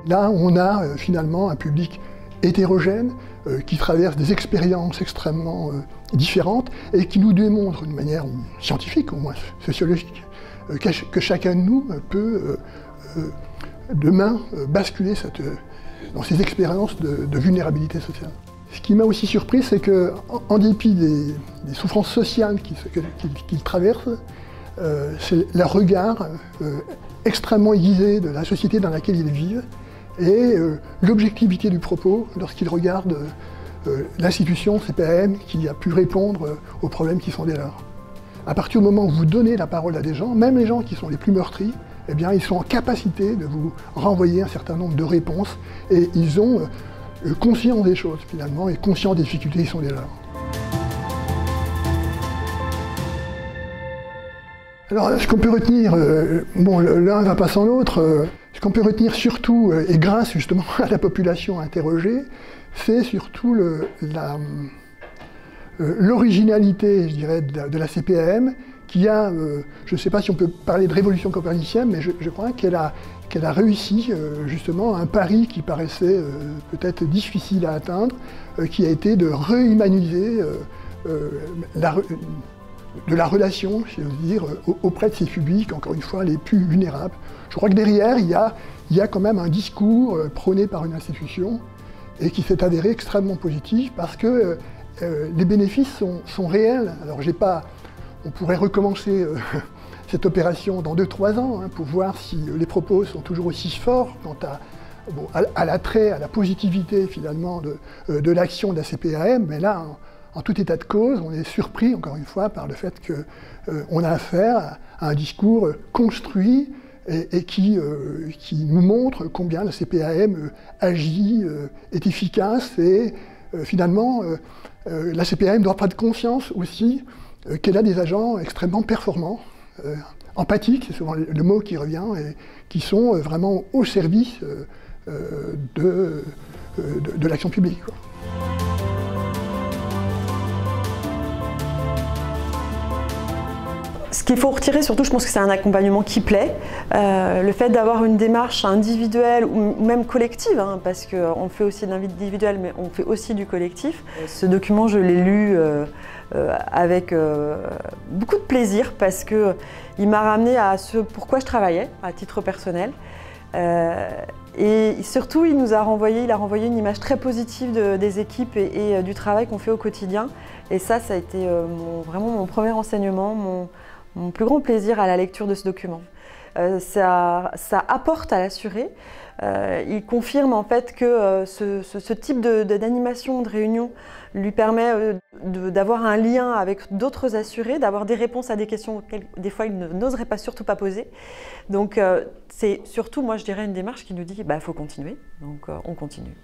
Là, on a finalement un public hétérogène qui traverse des expériences extrêmement différentes et qui nous démontre d'une manière scientifique, au moins sociologique, que chacun de nous peut demain basculer dans ces expériences de vulnérabilité sociale. Ce qui m'a aussi surpris, c'est qu'en dépit des souffrances sociales qu'ils traversent, c'est le regard extrêmement aiguisé de la société dans laquelle ils vivent et l'objectivité du propos lorsqu'ils regardent l'institution CPAM qui a pu répondre aux problèmes qui sont des leurs. À partir du moment où vous donnez la parole à des gens, même les gens qui sont les plus meurtris, eh bien, ils sont en capacité de vous renvoyer un certain nombre de réponses et ils ont conscience des choses finalement et conscience des difficultés qui sont des leurs. Alors, ce qu'on peut retenir, bon, l'un ne va pas sans l'autre, ce qu'on peut retenir surtout, et grâce justement à la population interrogée, c'est surtout l'originalité, je dirais, de la CPAM, qui a, je ne sais pas si on peut parler de révolution copernicienne, mais je crois qu'elle a réussi justement un pari qui paraissait peut-être difficile à atteindre, qui a été de réhumaniser de la relation, si j'ose dire, auprès de ces publics, encore une fois, les plus vulnérables. Je crois que derrière, il y a quand même un discours prôné par une institution et qui s'est avéré extrêmement positif parce que les bénéfices sont réels. Alors, on pourrait recommencer cette opération dans 2-3 ans pour voir si les propos sont toujours aussi forts quant à l'attrait, à la positivité finalement de l'action de la CPAM, mais là, en tout état de cause, on est surpris, encore une fois, par le fait qu'on a affaire à un discours construit et qui nous montre combien la CPAM agit, est efficace et finalement, la CPAM doit prendre conscience aussi qu'elle a des agents extrêmement performants, empathiques, c'est souvent le mot qui revient, et qui sont vraiment au service de l'action publique, quoi. Ce qu'il faut retirer surtout, je pense que c'est un accompagnement qui plaît. Le fait d'avoir une démarche individuelle ou même collective, parce qu'on fait aussi de l'individuel, mais on fait aussi du collectif. Ce document, je l'ai lu avec beaucoup de plaisir parce qu'il m'a ramené à ce pourquoi je travaillais à titre personnel. Et surtout, il a renvoyé une image très positive des équipes et du travail qu'on fait au quotidien. Et ça a été vraiment mon premier enseignement, mon plus grand plaisir à la lecture de ce document. Ça apporte à l'assuré. Il confirme en fait que ce type d'animation, de réunion, lui permet d'avoir un lien avec d'autres assurés, d'avoir des réponses à des questions auxquelles des fois il n'oserait surtout pas poser. Donc c'est surtout, moi je dirais, une démarche qui nous dit faut continuer, donc on continue.